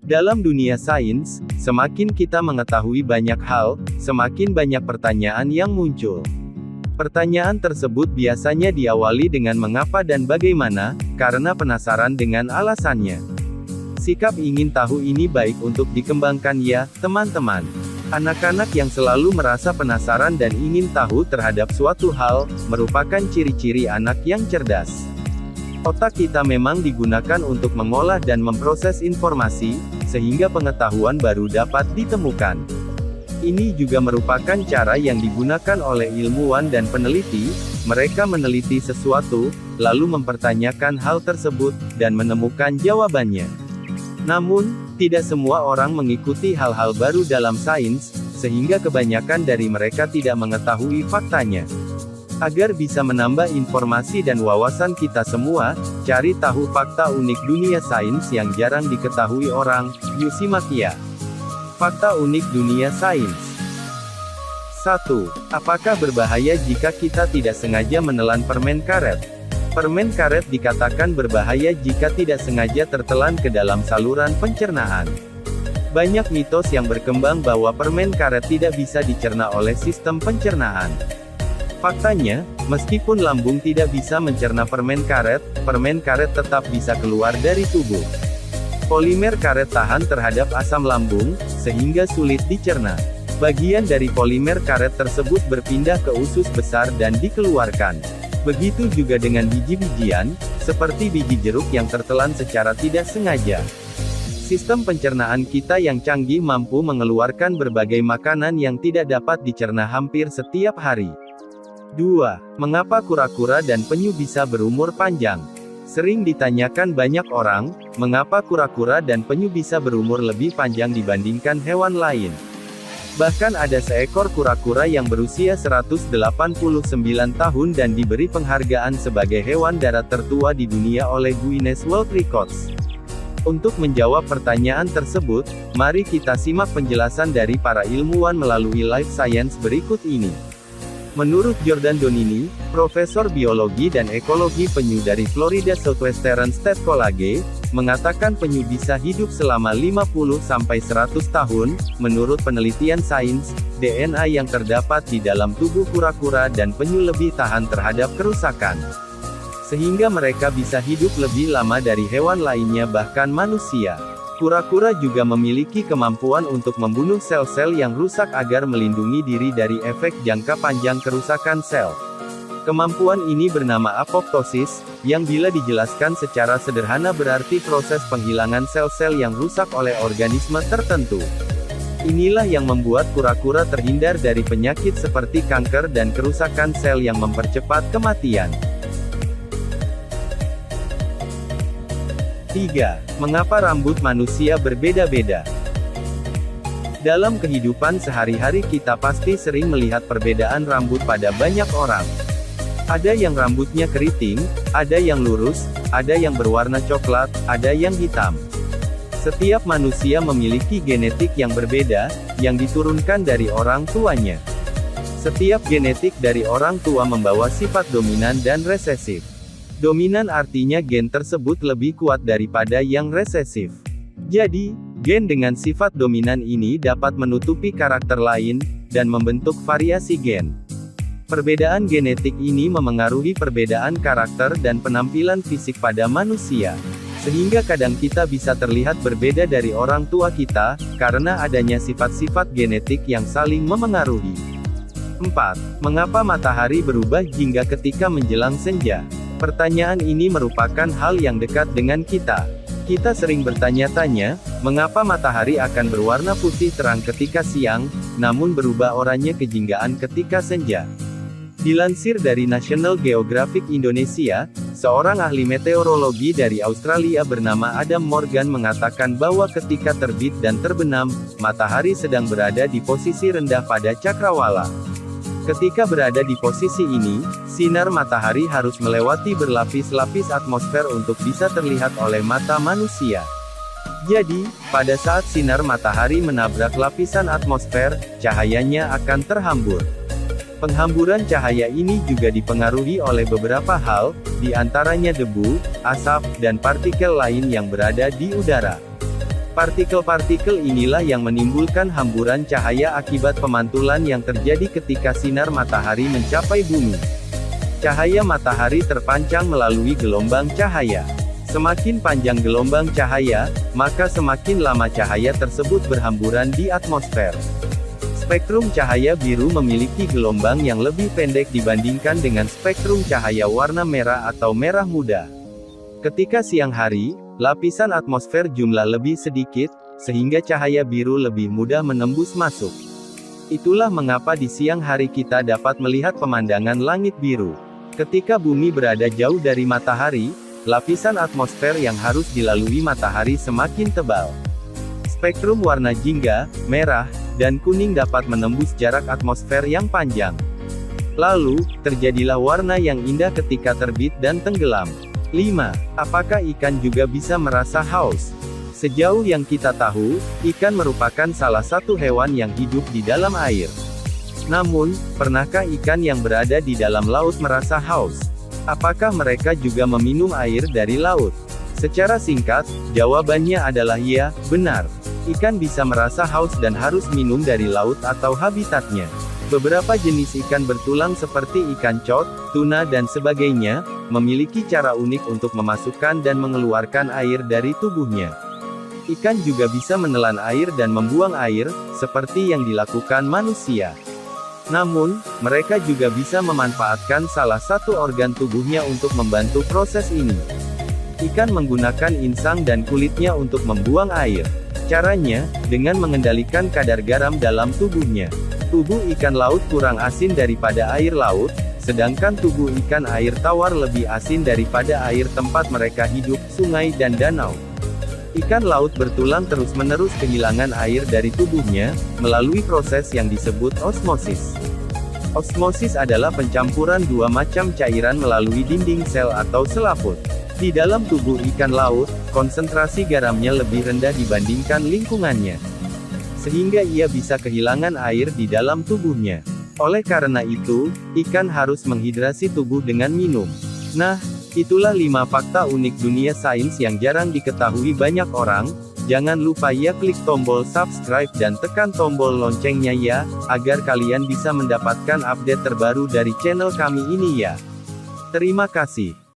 Dalam dunia sains, semakin kita mengetahui banyak hal, semakin banyak pertanyaan yang muncul. Pertanyaan tersebut biasanya diawali dengan mengapa dan bagaimana, karena penasaran dengan alasannya. Sikap ingin tahu ini baik untuk dikembangkan ya, teman-teman. Anak-anak yang selalu merasa penasaran dan ingin tahu terhadap suatu hal, merupakan ciri-ciri anak yang cerdas. Otak kita memang digunakan untuk mengolah dan memproses informasi, sehingga pengetahuan baru dapat ditemukan. Ini juga merupakan cara yang digunakan oleh ilmuwan dan peneliti. Mereka meneliti sesuatu, lalu mempertanyakan hal tersebut, dan menemukan jawabannya. Namun, tidak semua orang mengikuti hal-hal baru dalam sains, sehingga kebanyakan dari mereka tidak mengetahui faktanya. Agar bisa menambah informasi dan wawasan kita semua, cari tahu fakta unik dunia sains yang jarang diketahui orang. Yusi Makia. Fakta unik dunia sains. 1. Apakah berbahaya jika kita tidak sengaja menelan permen karet? Permen karet dikatakan berbahaya jika tidak sengaja tertelan ke dalam saluran pencernaan. Banyak mitos yang berkembang bahwa permen karet tidak bisa dicerna oleh sistem pencernaan. Faktanya, meskipun lambung tidak bisa mencerna permen karet tetap bisa keluar dari tubuh. Polimer karet tahan terhadap asam lambung, sehingga sulit dicerna. Bagian dari polimer karet tersebut berpindah ke usus besar dan dikeluarkan. Begitu juga dengan biji-bijian, seperti biji jeruk yang tertelan secara tidak sengaja. Sistem pencernaan kita yang canggih mampu mengeluarkan berbagai makanan yang tidak dapat dicerna hampir setiap hari. 2. Mengapa kura-kura dan penyu bisa berumur panjang? Sering ditanyakan banyak orang, mengapa kura-kura dan penyu bisa berumur lebih panjang dibandingkan hewan lain. Bahkan ada seekor kura-kura yang berusia 189 tahun dan diberi penghargaan sebagai hewan darat tertua di dunia oleh Guinness World Records. Untuk menjawab pertanyaan tersebut, mari kita simak penjelasan dari para ilmuwan melalui life science berikut ini. Menurut Jordan Donini, Profesor Biologi dan Ekologi Penyu dari Florida Southwestern State College, mengatakan penyu bisa hidup selama 50-100 tahun. Menurut penelitian sains, DNA yang terdapat di dalam tubuh kura-kura dan penyu lebih tahan terhadap kerusakan. Sehingga mereka bisa hidup lebih lama dari hewan lainnya bahkan manusia. Kura-kura juga memiliki kemampuan untuk membunuh sel-sel yang rusak agar melindungi diri dari efek jangka panjang kerusakan sel. Kemampuan ini bernama apoptosis, yang bila dijelaskan secara sederhana berarti proses penghilangan sel-sel yang rusak oleh organisme tertentu. Inilah yang membuat kura-kura terhindar dari penyakit seperti kanker dan kerusakan sel yang mempercepat kematian. 3. Mengapa rambut manusia berbeda-beda? Dalam kehidupan sehari-hari kita pasti sering melihat perbedaan rambut pada banyak orang. Ada yang rambutnya keriting, ada yang lurus, ada yang berwarna coklat, ada yang hitam. Setiap manusia memiliki genetik yang berbeda, yang diturunkan dari orang tuanya. Setiap genetik dari orang tua membawa sifat dominan dan resesif. Dominan artinya gen tersebut lebih kuat daripada yang resesif. Jadi, gen dengan sifat dominan ini dapat menutupi karakter lain, dan membentuk variasi gen. Perbedaan genetik ini memengaruhi perbedaan karakter dan penampilan fisik pada manusia. Sehingga kadang kita bisa terlihat berbeda dari orang tua kita, karena adanya sifat-sifat genetik yang saling memengaruhi. 4. Mengapa matahari berubah hingga ketika menjelang senja? Pertanyaan ini merupakan hal yang dekat dengan kita. Kita sering bertanya-tanya, mengapa matahari akan berwarna putih terang ketika siang, namun berubah oranye kejinggaan ketika senja. Dilansir dari National Geographic Indonesia, seorang ahli meteorologi dari Australia bernama Adam Morgan mengatakan bahwa ketika terbit dan terbenam, matahari sedang berada di posisi rendah pada cakrawala. Ketika berada di posisi ini, sinar matahari harus melewati berlapis-lapis atmosfer untuk bisa terlihat oleh mata manusia. Jadi, pada saat sinar matahari menabrak lapisan atmosfer, cahayanya akan terhambur. Penghamburan cahaya ini juga dipengaruhi oleh beberapa hal, di antaranya debu, asap, dan partikel lain yang berada di udara. Partikel-partikel inilah yang menimbulkan hamburan cahaya akibat pemantulan yang terjadi ketika sinar matahari mencapai bumi. Cahaya matahari terpancang melalui gelombang cahaya. Semakin panjang gelombang cahaya, maka semakin lama cahaya tersebut berhamburan di atmosfer. Spektrum cahaya biru memiliki gelombang yang lebih pendek dibandingkan dengan spektrum cahaya warna merah atau merah muda. Ketika siang hari, lapisan atmosfer jumlah lebih sedikit, sehingga cahaya biru lebih mudah menembus masuk. Itulah mengapa di siang hari kita dapat melihat pemandangan langit biru. Ketika bumi berada jauh dari matahari, lapisan atmosfer yang harus dilalui matahari semakin tebal. Spektrum warna jingga, merah, dan kuning dapat menembus jarak atmosfer yang panjang. Lalu, terjadilah warna yang indah ketika terbit dan tenggelam. 5. Apakah ikan juga bisa merasa haus? Sejauh yang kita tahu, ikan merupakan salah satu hewan yang hidup di dalam air. Namun, pernahkah ikan yang berada di dalam laut merasa haus? Apakah mereka juga meminum air dari laut? Secara singkat, jawabannya adalah iya, benar. Ikan bisa merasa haus dan harus minum dari laut atau habitatnya. Beberapa jenis ikan bertulang seperti ikan cod, tuna dan sebagainya, memiliki cara unik untuk memasukkan dan mengeluarkan air dari tubuhnya. Ikan juga bisa menelan air dan membuang air, seperti yang dilakukan manusia. Namun, mereka juga bisa memanfaatkan salah satu organ tubuhnya untuk membantu proses ini. Ikan menggunakan insang dan kulitnya untuk membuang air. Caranya, dengan mengendalikan kadar garam dalam tubuhnya. Tubuh ikan laut kurang asin daripada air laut, sedangkan tubuh ikan air tawar lebih asin daripada air tempat mereka hidup, sungai dan danau. Ikan laut bertulang terus-menerus kehilangan air dari tubuhnya, melalui proses yang disebut osmosis. Osmosis adalah pencampuran dua macam cairan melalui dinding sel atau selaput. Di dalam tubuh ikan laut, konsentrasi garamnya lebih rendah dibandingkan lingkungannya. Sehingga ia bisa kehilangan air di dalam tubuhnya. Oleh karena itu, ikan harus menghidrasi tubuh dengan minum. Nah, itulah 5 fakta unik dunia sains yang jarang diketahui banyak orang. Jangan lupa ya klik tombol subscribe dan tekan tombol loncengnya ya, agar kalian bisa mendapatkan update terbaru dari channel kami ini ya. Terima kasih.